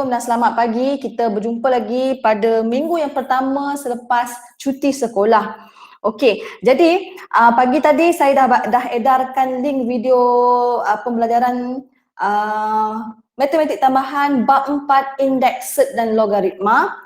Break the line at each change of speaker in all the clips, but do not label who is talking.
Assalamualaikum dan selamat pagi. Kita berjumpa lagi pada minggu yang pertama selepas cuti sekolah. Okey, jadi pagi tadi saya dah edarkan link video pembelajaran matematik tambahan bab 4 indeks, set dan logaritma.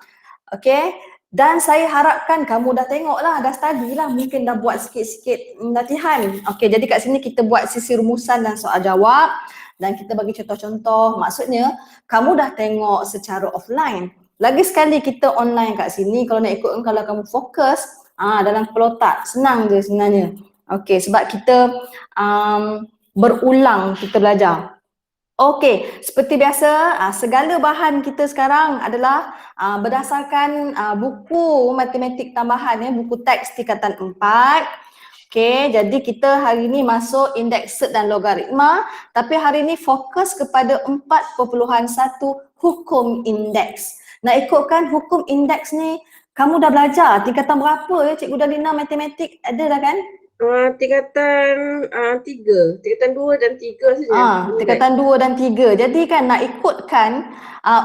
Okey, dan saya harapkan kamu dah tengok lah, dah study lah, mungkin dah buat sikit-sikit latihan. Okey, jadi kat sini kita buat sisi rumusan dan soal jawab dan kita bagi contoh-contoh. Maksudnya kamu dah tengok secara offline. Lagi sekali kita online kat sini, kalau nak ikut, kalau kamu fokus dalam kepala otak, senang je sebenarnya. Okey, sebab kita berulang kita belajar. Okey, seperti biasa, segala bahan kita sekarang adalah berdasarkan buku matematik tambahan, buku teks tingkatan 4. Okey, jadi kita hari ini masuk indeks, set dan logaritma, tapi hari ini fokus kepada 4.1 hukum indeks. Nak ikutkan hukum indeks ni, kamu dah belajar tingkatan berapa ya Cikgu Dalina matematik? Ada dah kan?
Tingkatan 3, tingkatan 2 dan 3 saja.
Tingkatan 2 dan 3. Jadi kan nak ikutkan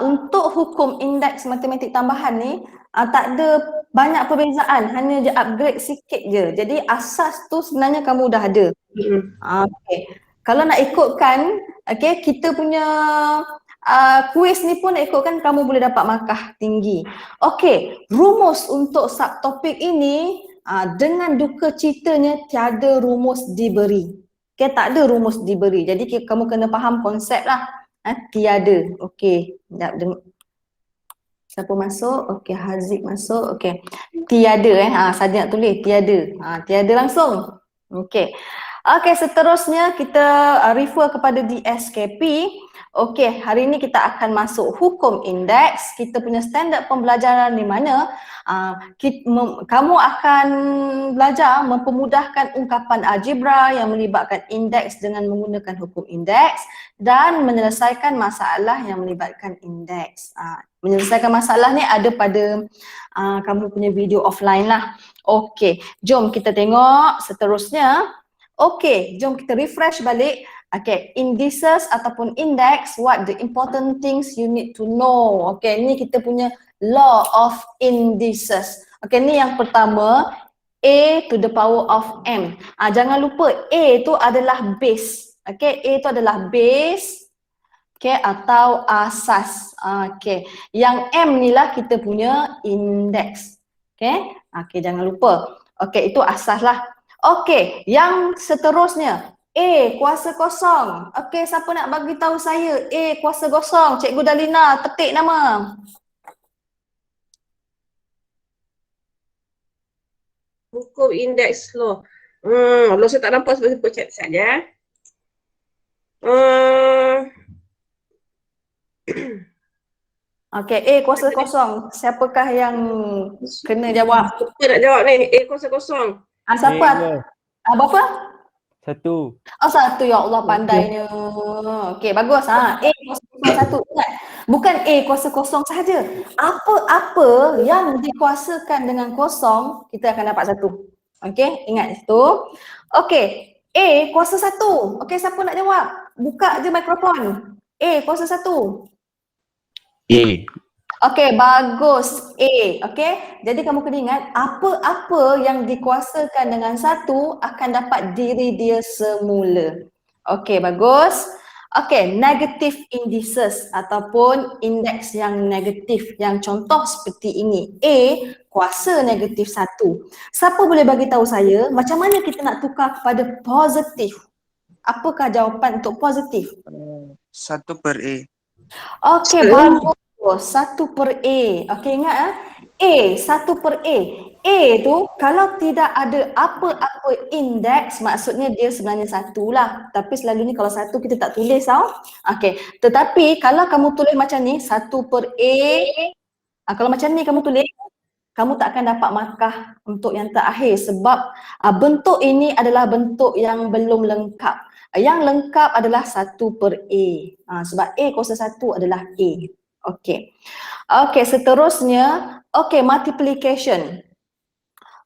untuk hukum indeks matematik tambahan ni tak ada banyak perbezaan, hanya je upgrade sikit je. Jadi asas tu sebenarnya kamu dah ada. Okay. Kalau nak ikutkan, okay, kita punya kuis ni pun nak ikutkan, kamu boleh dapat markah tinggi. Okey, rumus untuk subtopik ini dengan duka citanya tiada rumus diberi. Okay, tak ada rumus diberi. Jadi kamu kena faham konsep lah. Tiada. Okey. Siapa masuk? Okey, Haziq masuk. Okey. Tiada saja nak tulis tiada. Tiada langsung. Okey. Okey, seterusnya kita refer kepada DSKP. Okey, hari ini kita akan masuk hukum indeks. Kita punya standard pembelajaran di mana kamu akan belajar mempermudahkan ungkapan algebra yang melibatkan indeks dengan menggunakan hukum indeks dan menyelesaikan masalah yang melibatkan indeks. Menyelesaikan masalah ni ada pada kamu punya video offline lah. Okey, jom kita tengok seterusnya. Okey, jom kita refresh balik. Okay, indices ataupun index, what the important things you need to know. Okay, ni kita punya law of indices. Okay, ni yang pertama, A to the power of M. Jangan lupa, A tu adalah base. Okay, A tu adalah base. Okay, atau asas. Okay, yang M ni lah kita punya index. Okay, jangan lupa. Okay, itu asas lah. Okay, yang seterusnya, A kuasa kosong. Okey, siapa nak bagi tahu saya A kuasa kosong? Cikgu Dalina, petik nama.
Hukum indeks law. Law saya tak nampak sebab saya chat saja.
Okey, A kuasa kosong. Siapakah yang kena jawab?
Siapa nak jawab ni? A kuasa kosong.
Siapa? Berapa?
1.
Oh, 1, ya Allah pandainya. Okey, bagus. A kuasa kosong 1. Ingat, bukan A kuasa kosong sahaja. Apa-apa yang dikuasakan dengan kosong, kita akan dapat 1. Okey, ingat itu. Okey, A kuasa 1. Okey, siapa nak jawab? Buka je mikrofon. A kuasa 1.
A.
Okey, bagus. A. Okey, jadi kamu kena ingat apa-apa yang dikuasakan dengan 1 akan dapat diri dia semula. Okey, bagus. Okey, negative indices ataupun indeks yang negatif, yang contoh seperti ini. A kuasa negatif 1. Siapa boleh bagi tahu saya macam mana kita nak tukar kepada positif? Apakah jawapan untuk positif?
1 per A.
Okey, bagus. 1 per A. Okey, ingat A, 1 per A. A tu kalau tidak ada apa-apa indeks, maksudnya dia sebenarnya 1 lah. Tapi selalunya kalau 1 kita tak tulis tau. Okey, tetapi kalau kamu tulis macam ni, 1 per A, kalau macam ni kamu tulis, kamu tak akan dapat markah untuk yang terakhir sebab bentuk ini adalah bentuk yang belum lengkap. Yang lengkap adalah 1 per A. Sebab A kuasa 1 adalah A. Okey. Okey, seterusnya, okey, multiplication.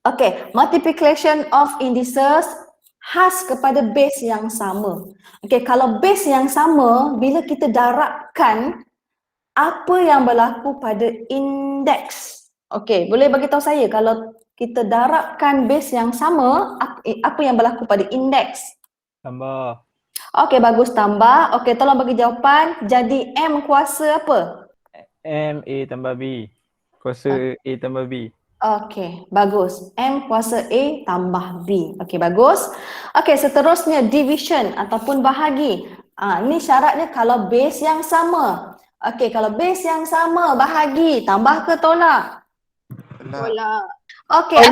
Okey, multiplication of indices khas kepada base yang sama. Okey, kalau base yang sama, bila kita darabkan apa yang berlaku pada indeks? Okey, boleh bagi tahu saya kalau kita darabkan base yang sama, apa yang berlaku pada indeks?
Tambah.
Okey, bagus, tambah. Okey, tolong bagi jawapan. Jadi M kuasa apa?
M A tambah B. Kuasa A tambah B.
Okey, bagus. M kuasa A tambah B. Okey, bagus. Okey, seterusnya division ataupun bahagi. Ni syaratnya kalau base yang sama. Okey, kalau base yang sama, bahagi, tambah ke tolak?
Tolak.
Okey,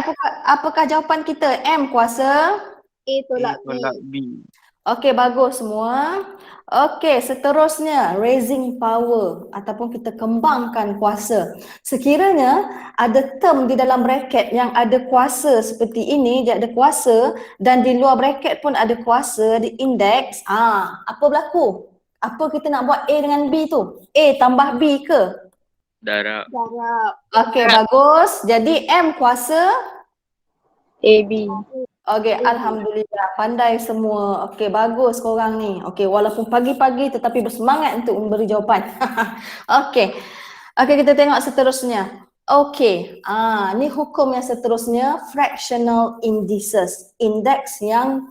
apakah jawapan kita? M kuasa?
A tolak B.
Okey, bagus semua. Okey, seterusnya raising power ataupun kita kembangkan kuasa. Sekiranya ada term di dalam bracket yang ada kuasa seperti ini, dia ada kuasa dan di luar bracket pun ada kuasa di indeks, apa berlaku? Apa kita nak buat A dengan B tu? A tambah B ke?
Darab.
Okey, bagus. Jadi M kuasa?
AB.
Okey, alhamdulillah pandai semua. Okey, bagus korang ni. Okey, walaupun pagi-pagi tetapi bersemangat untuk memberi jawapan. Okey. Okey, kita tengok seterusnya. Okey, ni hukum yang seterusnya, fractional indices. Indeks yang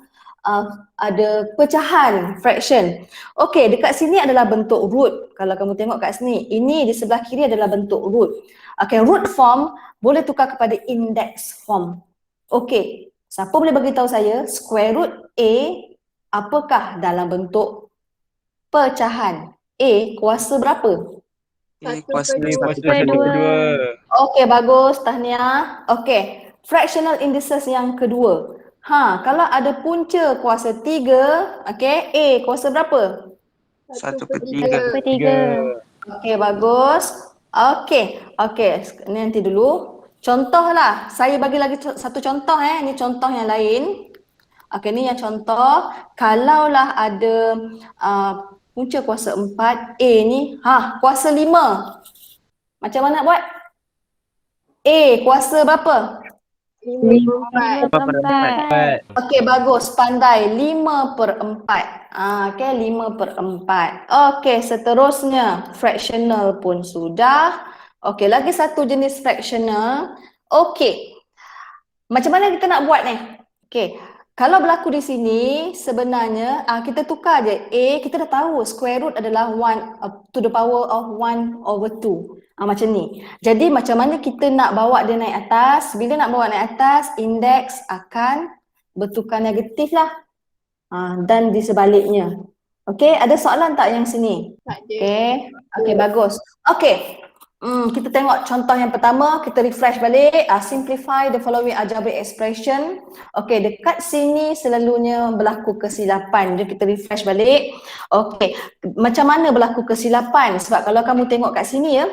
ada pecahan, fraction. Okey, dekat sini adalah bentuk root. Kalau kamu tengok kat sini, ini di sebelah kiri adalah bentuk root. Okey, root form boleh tukar kepada index form. Okey, siapa boleh bagi tahu saya square root A apakah dalam bentuk pecahan? A kuasa berapa?
A kuasa
A kuasa
1
1 per 2.
Okey, bagus tahniah. Okey, fractional indices yang kedua. Kalau ada punca kuasa 3, okey, A kuasa berapa?
1 per 3.
3.
Okey, bagus. Okey, ni nanti dulu. Contohlah, saya bagi lagi satu contoh ni contoh yang lain. Okey, ni yang contoh. Kalaulah ada punca kuasa 4, A ni, kuasa 5. Macam mana nak buat? A kuasa berapa?
5 per 4.
Okey, bagus, pandai. 5/4. Okey, 5/4. Okey, seterusnya fractional pun sudah. Okey, lagi satu jenis fractional. Okey, macam mana kita nak buat ni? Okey, kalau berlaku di sini sebenarnya kita tukar je. A, kita dah tahu square root adalah 1 to the power of 1/2. Macam ni. Jadi macam mana kita nak bawa dia naik atas? Bila nak bawa naik atas, indeks akan bertukar negatif lah. Dan di sebaliknya. Okey, ada soalan tak yang sini?
Tak ada.
Okey, bagus. Okey. Kita tengok contoh yang pertama, kita refresh balik, simplify the following algebraic expression. Okey, dekat sini selalunya berlaku kesilapan. Jadi kita refresh balik. Okey, macam mana berlaku kesilapan? Sebab kalau kamu tengok kat sini ya.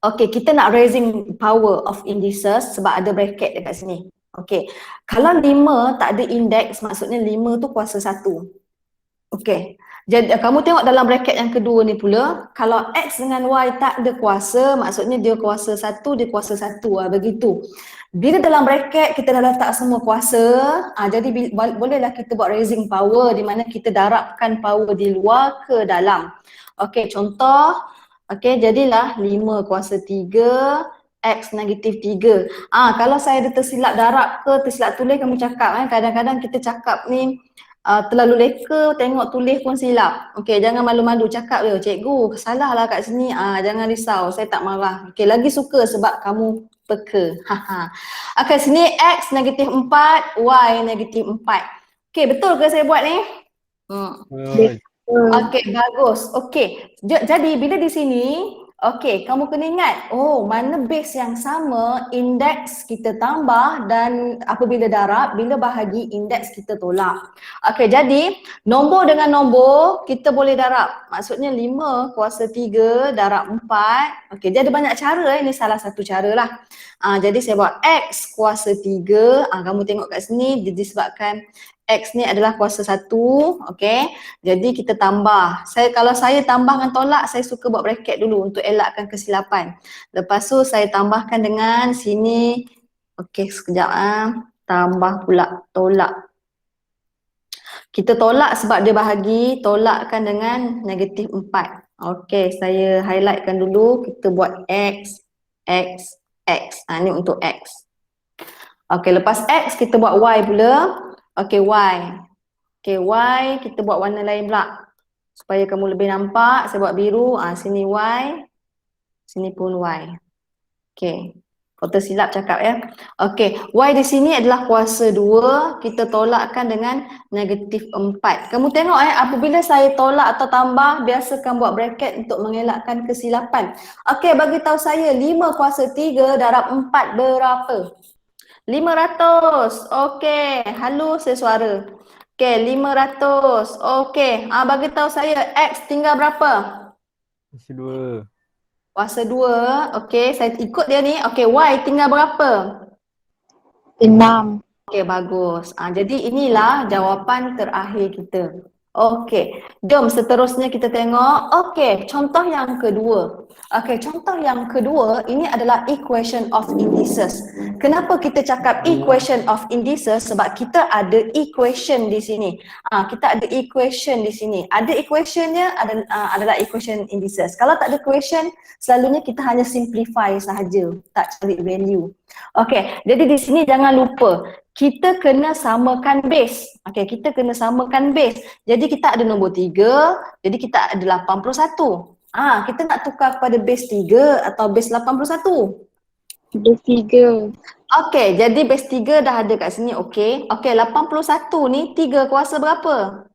Okey, kita nak raising power of indices sebab ada bracket dekat sini. Okey, kalau 5 tak ada indeks, maksudnya 5 tu kuasa 1. Okey. Jadi kamu tengok dalam bracket yang kedua ni pula, kalau X dengan Y tak ada kuasa, maksudnya dia kuasa 1, dia kuasa 1, begitu. Bila dalam bracket kita dah letak semua kuasa, jadi bolehlah kita buat raising power di mana kita darabkan power di luar ke dalam. Okey, contoh, okey, jadilah 5 kuasa 3, X negatif 3. Kalau saya ada tersilap darab ke tersilap tulis, kamu cakap kadang-kadang kita cakap ni terlalu leka, tengok tulis pun silap. Okey, jangan malu-malu cakap dia, cikgu salah lah kat sini. Jangan risau, saya tak marah. Okey, lagi suka sebab kamu peka. Okey, sini X negatif 4, Y negatif 4. Okey, betul ke saya buat ni? Okey, bagus. Okey, jadi bila di sini, okey, kamu kena ingat, mana base yang sama, indeks kita tambah dan apabila darab, bila bahagi, indeks kita tolak. Okey, jadi nombor dengan nombor kita boleh darab. Maksudnya 5 kuasa 3 darab 4. Okey, dia ada banyak cara, ini salah satu cara lah. Jadi saya buat X kuasa 3, kamu tengok kat sini, disebabkan X ni adalah kuasa 1, okey. Jadi kita tambah. Kalau saya tambah dengan tolak, saya suka buat bracket dulu untuk elakkan kesilapan. Lepas tu saya tambahkan dengan sini. Okey, sekejap tambah pula tolak. Kita tolak sebab dia bahagi, tolakkan dengan negatif 4. Okey, saya highlightkan dulu. Kita buat X, X, X. Ni untuk X. Okey, lepas X kita buat Y pula. Okey, Y. Okey, Y kita buat warna lain pula. Supaya kamu lebih nampak, saya buat biru. Sini Y. Sini pun Y. Okey. Kau tersilap cakap ya. Okey, Y di sini adalah kuasa 2. Kita tolakkan dengan negatif 4. Kamu tengok apabila saya tolak atau tambah, biasakan buat bracket untuk mengelakkan kesilapan. Okey, bagi tahu saya 5 kuasa 3 darab 4 berapa? 500. Okey, halus suara. Okey, 500. Okey, bagi tahu saya X tinggal berapa?
Isi 2.
Kuasa 2. Okey, saya ikut dia ni. Okey, Y tinggal berapa?
6.
Okey, bagus. Jadi inilah jawapan terakhir kita. Okey, jom seterusnya kita tengok. Okey, contoh yang kedua. Okey, contoh yang kedua ini adalah equation of indices. Kenapa kita cakap equation of indices? Sebab kita ada equation di sini. Kita ada equation di sini. Ada equationnya adalah equation indices. Kalau tak ada equation, selalunya kita hanya simplify sahaja, tak cari value. Okey, jadi di sini jangan lupa kita kena samakan base. Okey, kita kena samakan base. Jadi kita ada nombor 3, jadi kita ada 81. Kita nak tukar kepada base 3 atau base 81?
Base 3.
Okey, jadi base 3 dah ada kat sini. Okey. Okey, 81 ni 3 kuasa berapa?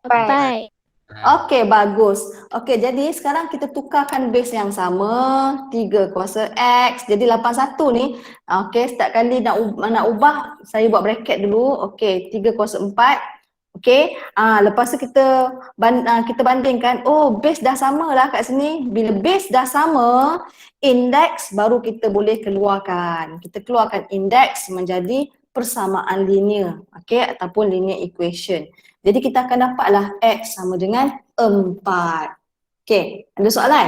4.
Okey, bagus. Okey, jadi sekarang kita tukarkan base yang sama, 3 kuasa X. Jadi 81 ni, okey, setiap kali nak ubah, saya buat bracket dulu. Okey, 3 kuasa 4. Okey, lepas tu kita bandingkan. Oh, base dah sama lah kat sini. Bila base dah sama, indeks baru kita boleh keluarkan. Kita keluarkan indeks menjadi persamaan linear, okey, ataupun linear equation. Jadi kita akan dapatlah X sama dengan 4. Okey, ada soalan?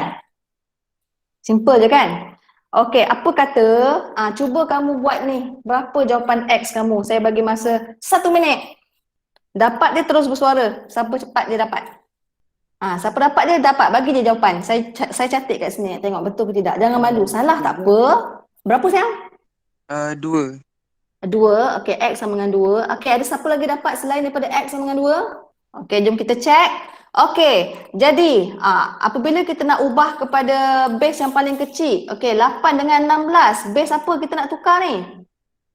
Simple je kan? Okey, apa kata, cuba kamu buat ni, berapa jawapan X kamu? Saya bagi masa 1 minit. Dapat dia terus bersuara, siapa cepat dia dapat. Siapa dapat dia dapat, bagi dia jawapan. Saya catat kat sini, tengok betul ke tidak. Jangan malu, salah tak apa. Berapa sayang?
2.
2, okey, X sama dengan 2. Okey, ada siapa lagi dapat selain daripada X sama dengan 2? Okey, jom kita check. Okey, jadi apabila kita nak ubah kepada base yang paling kecil, okey, 8 dengan 16, base apa kita nak tukar ni?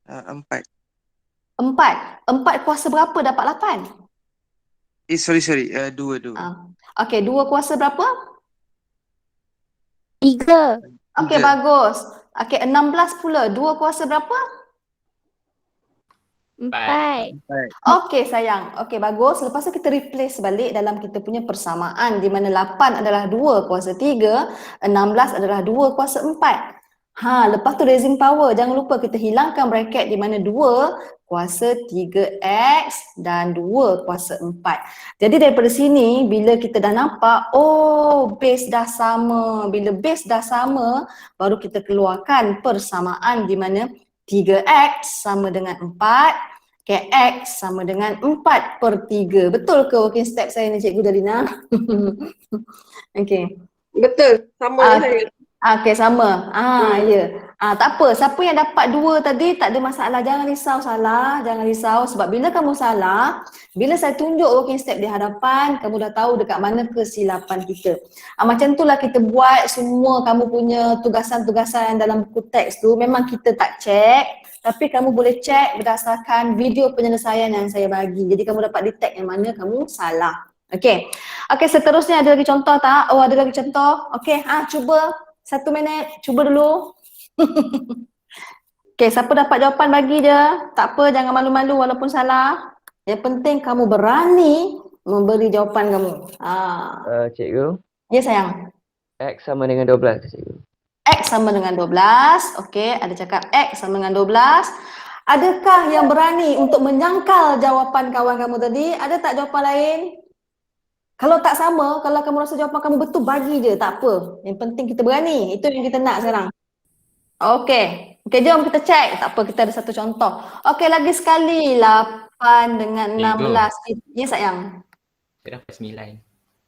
4.
4 kuasa berapa dapat 8?
Sorry. 2.
Okey, 2 kuasa berapa?
3.
Okey, bagus. Okey, 16 pula, 2 kuasa berapa?
4.
Okey sayang, okey bagus. Lepas tu kita replace balik dalam kita punya persamaan di mana 8 adalah 2 kuasa 3, 16 adalah 2 kuasa 4. Lepas tu raising power, jangan lupa kita hilangkan bracket di mana 2 kuasa 3x dan 2 kuasa 4. Jadi daripada sini bila kita dah nampak, oh base dah sama. Bila base dah sama, baru kita keluarkan persamaan di mana 3x sama dengan 4, okay, x sama dengan 4/3. Betul ke working step saya ni Cikgu Dalina? Okey.
Betul, sama saya.
Okey, sama. Ya. Tak apa, siapa yang dapat 2 tadi tak ada masalah. Jangan risau salah, jangan risau sebab bila kamu salah, bila saya tunjuk working step di hadapan, kamu dah tahu dekat mana kesilapan kita. Macam itulah kita buat semua kamu punya tugasan-tugasan dalam buku teks tu. Memang kita tak check, tapi kamu boleh check berdasarkan video penyelesaian yang saya bagi. Jadi kamu dapat detect yang mana kamu salah. Okey. Okey, seterusnya ada lagi contoh tak? Oh, ada lagi contoh. Okey, cuba 1 minit, cuba dulu. Okey, siapa dapat jawapan bagi je. Tak apa, jangan malu-malu walaupun salah. Yang penting kamu berani memberi jawapan kamu.
Cikgu,
Ya sayang.
X sama dengan 12 cikgu.
X sama dengan 12. Okey, ada cakap X sama dengan 12. Adakah yang berani untuk menyangkal jawapan kawan kamu tadi? Ada tak jawapan lain? Kalau tak sama, kalau kamu rasa jawapan kamu betul, bagi je, tak apa. Yang penting kita berani. Itu yang kita nak sekarang. Okey. Okey, jom kita check. Tak apa, kita ada satu contoh. Okey, lagi sekali. 8 dengan 16. Ya sayang.
Saya dapat 9.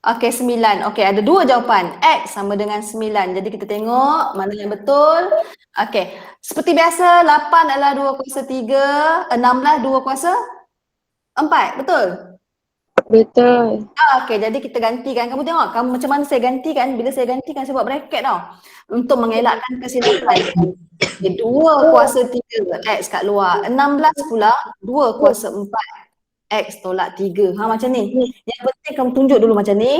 Okey, 9. Okey, ada dua jawapan. X sama dengan 9. Jadi kita tengok mana yang betul. Okey, seperti biasa 8 adalah 2 kuasa 3, 16 2 kuasa 4. Betul?
Betul.
Okey, jadi kita gantikan. Kamu tengok kamu macam mana saya gantikan. Bila saya gantikan saya buat bracket tau. Untuk mengelakkan kesilapan. Okay, 2 kuasa 3 X kat luar. 16 pula 2 kuasa 4 X tolak 3. Macam ni. Yang penting kamu tunjuk dulu macam ni.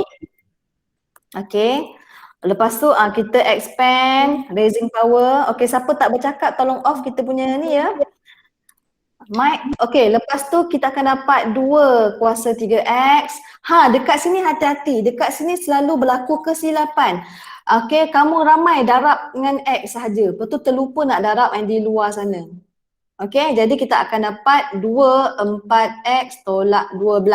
Okay. Lepas tu kita expand raising power. Okay, siapa tak bercakap tolong off kita punya ni ya. Mic. Okay, lepas tu kita akan dapat 2 kuasa 3X. Dekat sini hati-hati. Dekat sini selalu berlaku kesilapan. Okay, kamu ramai darab dengan X sahaja. Lepas tu terlupa nak darab yang di luar sana. Okay, jadi kita akan dapat 2 4X tolak 12.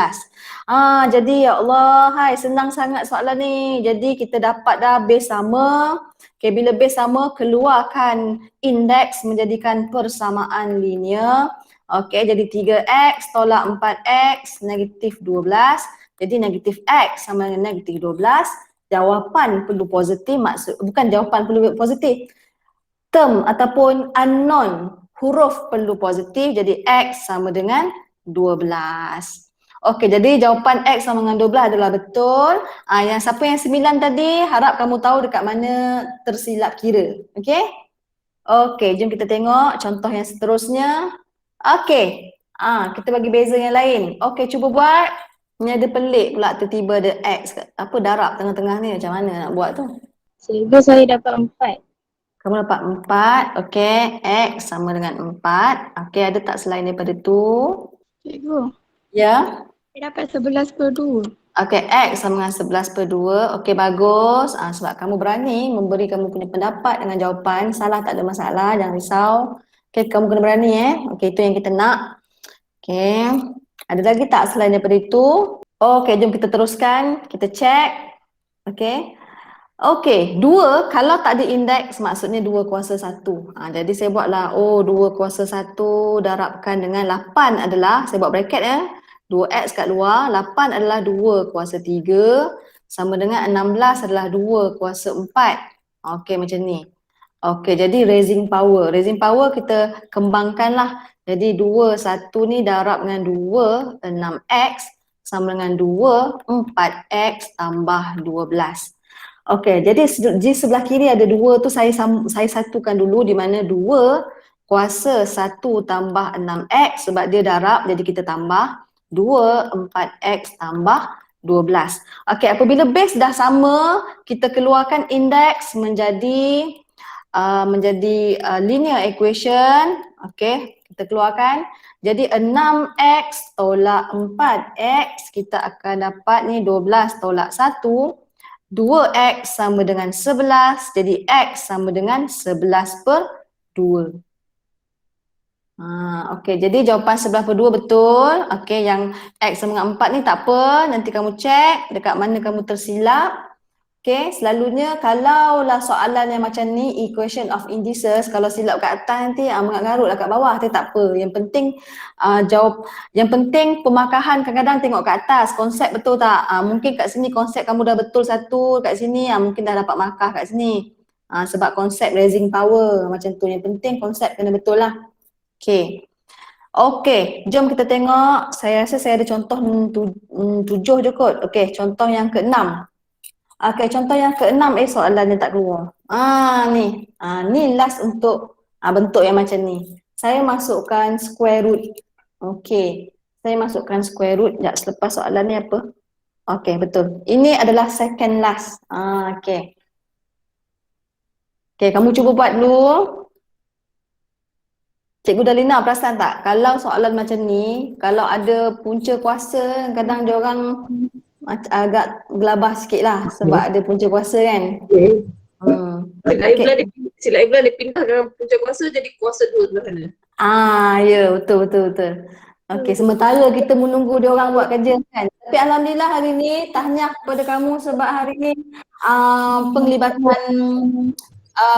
Jadi ya Allah, senang sangat soalan ni. Jadi kita dapat dah base sama. Okay, bila base sama, keluarkan indeks menjadikan persamaan linear. Okay, jadi 3X tolak 4X negatif 12. Jadi negatif X sama dengan negatif 12. Jawapan perlu positif, bukan jawapan perlu positif. Term ataupun unknown huruf perlu positif, jadi X sama dengan 12. Okey, jadi jawapan X sama dengan 12 adalah betul. Yang siapa yang 9 tadi, harap kamu tahu dekat mana tersilap kira. Okey? Okey, jom kita tengok contoh yang seterusnya. Okey, kita bagi beza yang lain. Okey, cuba buat. Ni ada pelik pula tiba-tiba ada X. Apa darab tengah-tengah ni, macam mana nak buat tu?
Cikgu saya dapat 4.
Kamu dapat 4, okey, X sama dengan 4. Okey, ada tak selain daripada tu?
Cikgu,
Ya.
saya dapat 11/2.
Okey, X sama dengan 11/2. Okey, bagus. Sebab kamu berani memberi kamu punya pendapat dengan jawapan. Salah tak ada masalah, jangan risau. Okey, kamu kena berani Okey, itu yang kita nak. Okey, ada lagi tak selain daripada itu? Okey, jom kita teruskan. Kita check. Okey. Okey, 2 kalau tak ada indeks maksudnya 2 kuasa 1. Jadi saya buatlah 2 kuasa 1 darabkan dengan 8 adalah, saya buat bracket 2X kat luar, 8 adalah 2 kuasa 3 sama dengan 16 adalah 2 kuasa 4. Okey, macam ni. Okey, jadi raising power. Raising power kita kembangkanlah. Jadi 2, 1 ni darab dengan 2, 6X sama dengan 2, 4X tambah 12. Okey, jadi di sebelah kiri ada 2 tu saya satukan dulu, di mana 2 kuasa 1 tambah 6X sebab dia darab jadi kita tambah 2 4X tambah 12. Okey, apabila base dah sama, kita keluarkan indeks menjadi linear equation. Okey, kita keluarkan. Jadi 6X tolak 4X kita akan dapat ni 12 tolak 1. 2X sama dengan 11, jadi X sama dengan 11/2. Okey, jadi jawapan 11/2 betul. Okey, yang X sama dengan 4 ni tak apa, nanti kamu cek dekat mana kamu tersilap. Okey, selalunya kalaulah soalan yang macam ni, equation of indices, kalau silap kat atas nanti mengarut-ngarutlah kat bawah, tapi tak apa. Yang penting yang penting pemakahan kadang-kadang tengok kat atas, konsep betul tak? Mungkin kat sini konsep kamu dah betul satu, kat sini mungkin dah dapat markah kat sini. Sebab konsep raising power macam tu, yang penting konsep kena betul lah. Okey. Okey, jom kita tengok. Saya rasa saya ada contoh 7 je kot. Okey, contoh yang ke-6. Okey, contoh yang ke-6 soalan yang tak keluar. Ni. Ni last untuk bentuk yang macam ni. Saya masukkan square root. Okey. Saya masukkan square root. Sekejap, selepas soalan ni apa? Okey, betul. Ini adalah second last. Okey. Okey, kamu cuba buat dulu. Cikgu Dalina perasan tak? Kalau soalan macam ni, kalau ada punca kuasa, kadang dia orang agak gelabah sikit lah sebab ada punca kuasa kan.
Sila Iblan dia pindahkan punca kuasa jadi kuasa 2 sebelah sana.
Ya, betul. Okey, sementara kita menunggu dia orang buat kerja kan. Tapi alhamdulillah hari ni tahniah kepada kamu sebab hari ni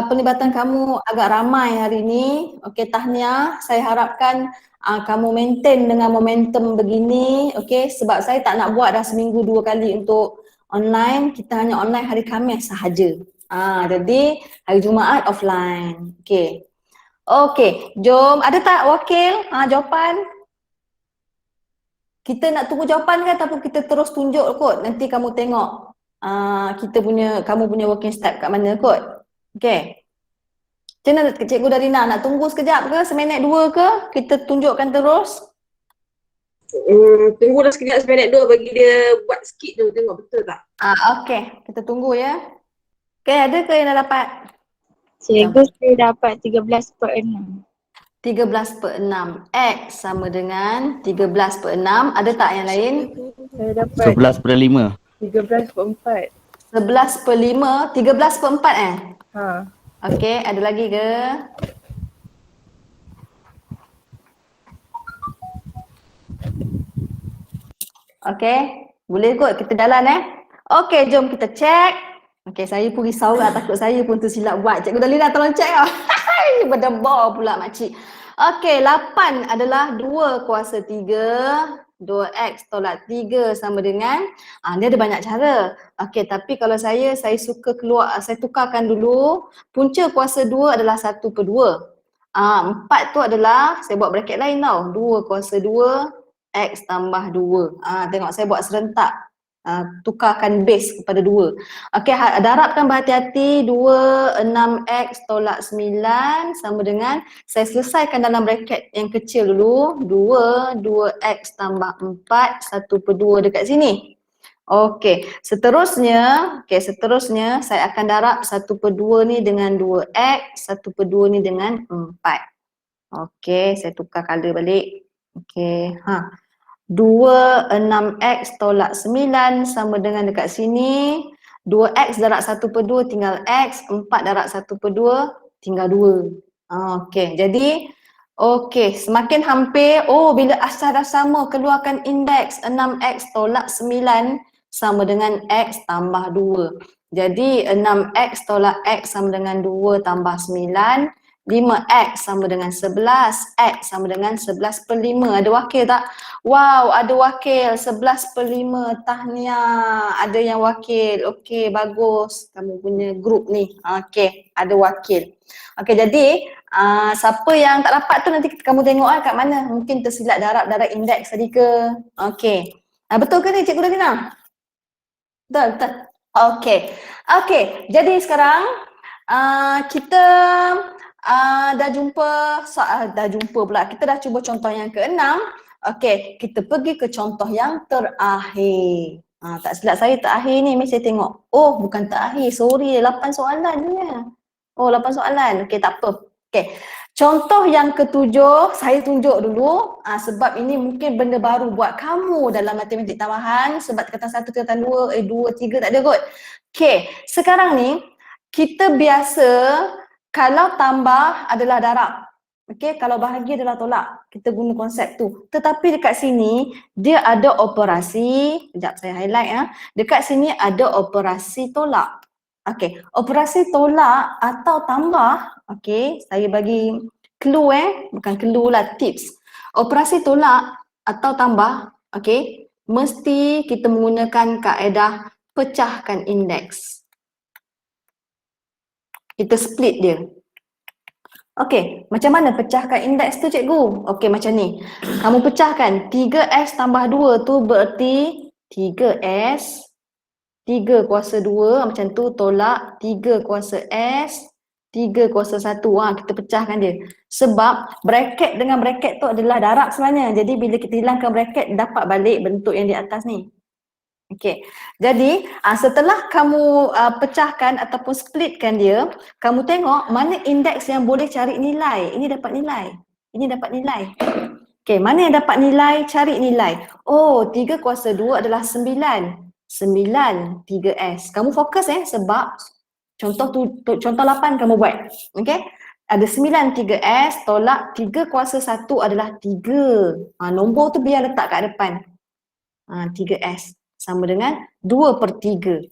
penglibatan kamu agak ramai hari ni. Okey, tahniah. Saya harapkan kamu maintain dengan momentum begini. Okey, sebab saya tak nak buat dah seminggu 2 kali untuk Online, kita hanya online hari Khamis sahaja. Jadi hari Jumaat offline. Okey. Okey, jom. Ada tak wakil jawapan? Kita nak tunggu jawapan ke ataupun kita terus tunjuk kot? Nanti kamu tengok kamu punya working step kat mana kot. Okey. Macam mana Cikgu Darina? Nak tunggu sekejap ke? Seminit dua ke? Kita tunjukkan terus?
Tunggu dah sekejap seminit dua bagi dia buat sikit tu, tengok betul tak?
Okey. Kita tunggu ya. Okey, ada ke yang dah dapat?
Cikgu saya dapat 13/6.
13/6. X sama dengan 13/6. Ada tak yang lain?
Saya dapat
11/5.
13/4.
11/5. 13/4
Ha.
Okey, ada lagi ke? Okey, boleh kot kita jalan Okey, jom kita check. Okey, saya pun risau lah, takut saya pun tersilap buat. Cikgu Dalina tolong check lah. Berdebar pula makcik. Okey, 8 adalah 2 kuasa 3. 2x tolak 3 sama dengan, dia ada banyak cara. Okey, tapi kalau saya suka saya tukarkan dulu. Punca kuasa 2 adalah 1/2. 4 tu adalah, saya buat bracket lain tau. 2 kuasa 2, x tambah 2. Tengok saya buat serentak. Tukarkan base kepada 2. Okey, darabkan berhati-hati. 2, 6x tolak 9 sama dengan, saya selesaikan dalam bracket yang kecil dulu. 2, 2x tambah 4, 1/2 dekat sini. Okey, seterusnya saya akan darab 1/2 ni dengan 2x, 1/2 ni dengan 4. Okey, saya tukar color balik. Okey, 2, 6x tolak 9 sama dengan dekat sini 2x darab 1/2 tinggal x, 4 darab 1/2 tinggal 2. Okey, jadi semakin hampir. Bila asal dah sama, keluarkan indeks 6x tolak 9 sama dengan x tambah 2. Jadi 6x tolak x sama dengan 2 tambah 9. 5x sama dengan 11, x sama dengan 11/5. Ada wakil tak? Wow, ada wakil 11/5. Tahniah, ada yang wakil. Okey, bagus. Kamu punya grup ni. Okey, ada wakil. Okey, jadi siapa yang tak dapat tu nanti kamu tengok kat mana. Mungkin tersilap darab indeks tadi ke. Okey. Betul ke ni Cikgu Darina? Betul. Okey, jadi sekarang kita dah jumpa pula. Kita dah cuba contoh yang ke-6. Okey, kita pergi ke contoh yang terakhir. Tak silap saya terakhir ni, mesti saya tengok. Bukan terakhir, sorry, 8 soalan je. 8 soalan. Okey, tak apa. Okey, contoh yang ke-7 saya tunjuk dulu sebab ini mungkin benda baru buat kamu dalam matematik tambahan. Sebab tingkatan 1, tingkatan 2, 2, 3 tak ada kot. Okey, sekarang ni kita biasa kalau tambah adalah darab. Okey, kalau bahagi adalah tolak. Kita guna konsep tu. Tetapi dekat sini dia ada operasi, sekejap saya highlight Dekat sini ada operasi tolak. Okey, operasi tolak atau tambah. Okey, saya bagi clue bukan clue lah, tips. Operasi tolak atau tambah, okey, mesti kita menggunakan kaedah pecahkan indeks. Kita split dia. Okey, macam mana pecahkan indeks tu cikgu? Okey, macam ni. Kamu pecahkan 3s tambah 2 tu berarti 3s 3 kuasa 2 macam tu tolak 3 kuasa s 3 kuasa 1. Kita pecahkan dia. Sebab bracket dengan bracket tu adalah darab sebenarnya. Jadi bila kita hilangkan bracket dapat balik bentuk yang di atas ni. Okey, jadi setelah kamu pecahkan ataupun splitkan dia, kamu tengok mana indeks yang boleh cari nilai. Ini dapat nilai. Ini dapat nilai. Okey, mana yang dapat nilai? Cari nilai. 3 kuasa 2 adalah 9. 9 3s. Kamu fokus sebab contoh 8 kamu buat. Okey? Ada 9 3s tolak 3 kuasa 1 adalah 3. Nombor tu biar letak kat depan. 3s. Sama dengan 2/3.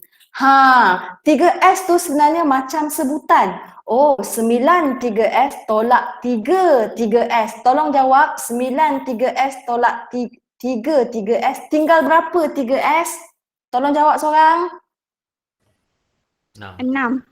3s tu sebenarnya macam sebutan. 9 3s tolak 3 3s. Tolong jawab 9 3s tolak 3 3s. Tinggal berapa 3s? Tolong jawab seorang.
6.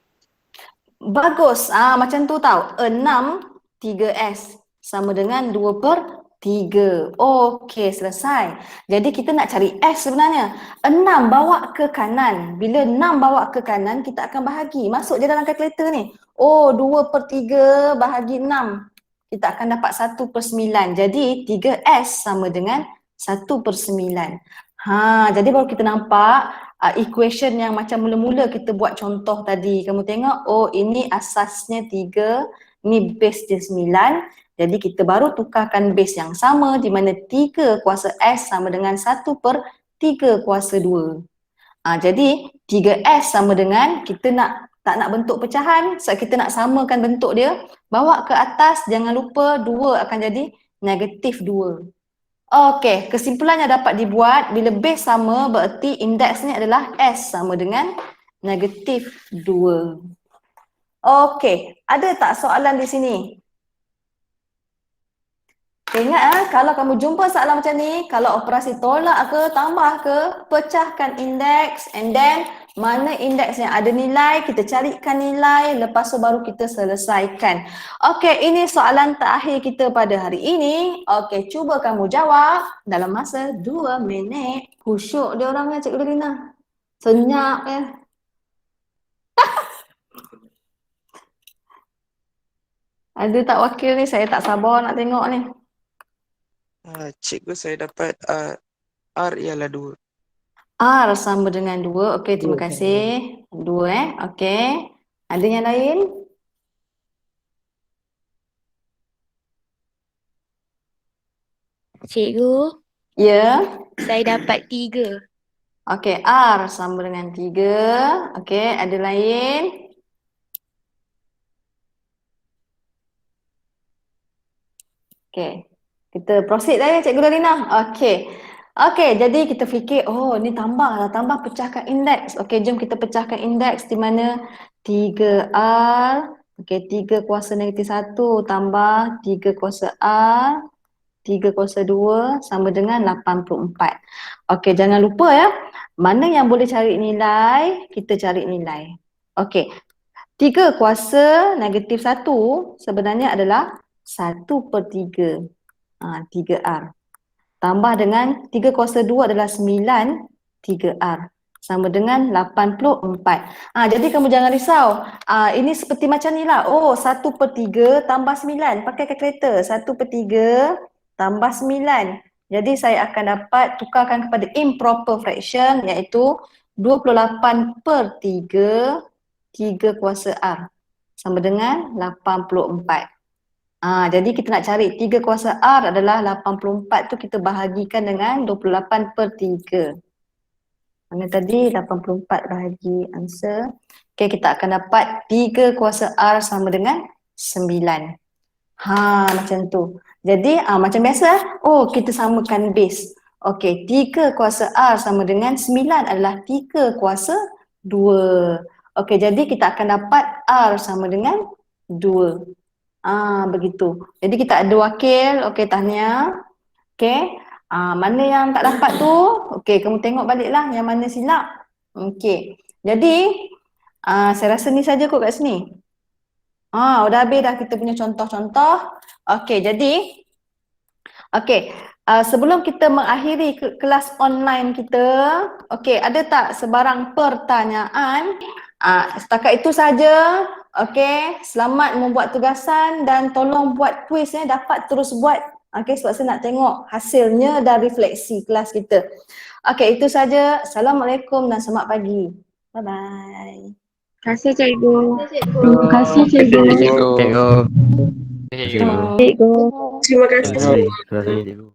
Bagus. Macam tu tau. 6 3S sama dengan 2/3. Okey, selesai. Jadi kita nak cari S sebenarnya. 6 bawa ke kanan. Bila 6 bawa ke kanan, kita akan bahagi. Masuk je dalam kalkulator ni. 2/3 bahagi 6. Kita akan dapat 1/9. Jadi 3S sama dengan 1/9. Jadi baru kita nampak equation yang macam mula-mula kita buat contoh tadi. Kamu tengok, ini asasnya 3, ni base dia 9. Jadi kita baru tukarkan base yang sama di mana 3 kuasa S sama dengan 1/3 kuasa 2. Jadi 3S sama dengan kita tak nak bentuk pecahan, sebab kita nak samakan bentuk dia, bawa ke atas, jangan lupa 2 akan jadi -2. Okey, kesimpulannya dapat dibuat bila base sama bererti indeksnya adalah S sama dengan -2. Okey, ada tak soalan di sini? Ingat kalau kamu jumpa soalan macam ni, kalau operasi tolak ke, tambah ke, pecahkan indeks and then mana indeks yang ada nilai, kita carikan nilai, lepas tu baru kita selesaikan. Okey, ini soalan terakhir kita pada hari ini. Okey, cuba kamu jawab dalam masa 2 minit. Khusyuk dia orangnya Cikgu Lina. Senyap ya. Ada tak wakil ni? Saya tak sabar nak tengok ni.
Cikgu saya dapat R ialah 2.
R sama dengan 2. Okey, terima kasih. 2 Okey. Ada yang lain?
Cikgu,
Ya.
saya dapat 3.
Okey, R sama dengan 3. Okey, ada lain? Okey. Kita proceed dah ya Cikgu Darina. Okey. Okey, jadi kita fikir, ni tambah pecahkan indeks. Okey, jom kita pecahkan indeks di mana 3R, okey, 3 kuasa -1 tambah 3 kuasa R, 3 kuasa 2 sama dengan 84. Okey, jangan lupa ya, mana yang boleh cari nilai, kita cari nilai. Okey, 3 kuasa -1 sebenarnya adalah 1/3. 3R. Tambah dengan 3 kuasa 2 adalah 9 3R. Sama dengan 84. Jadi kamu jangan risau. Ini seperti macam ni lah. 1/3 tambah 9. Pakai kalkulator. 1/3 tambah 9. Jadi saya akan dapat tukarkan kepada improper fraction iaitu 28/3 3 kuasa R. Sama dengan 84. Jadi kita nak cari 3 kuasa R adalah 84 tu kita bahagikan dengan 28/3. Mana tadi 84 bahagi answer. Okey, kita akan dapat 3 kuasa R sama dengan 9. Macam tu. Jadi macam biasa, kita samakan base. Okey, 3 kuasa R sama dengan 9 adalah 3 kuasa 2. Okey, jadi kita akan dapat R sama dengan 2. Begitu. Jadi kita ada wakil. Okey, tahniah. Okey. Mana yang tak dapat tu? Okey, kamu tengok baliklah yang mana silap. Okey. Jadi saya rasa ni saja kot kat sini. Dah habis dah kita punya contoh-contoh. Okey, jadi sebelum kita mengakhiri kelas online kita, okey, ada tak sebarang pertanyaan? Setakat itu saja. Okey, selamat membuat tugasan dan tolong buat kuis dapat terus buat. Okey, sebab saya nak tengok hasilnya dan refleksi kelas kita. Okey, itu saja. Assalamualaikum dan selamat pagi. Bye bye.
Terima kasih Cikgu. Terima kasih Cikgu.
Cikgu.
Cikgu.
Terima kasih.
Terima kasih, cikgu.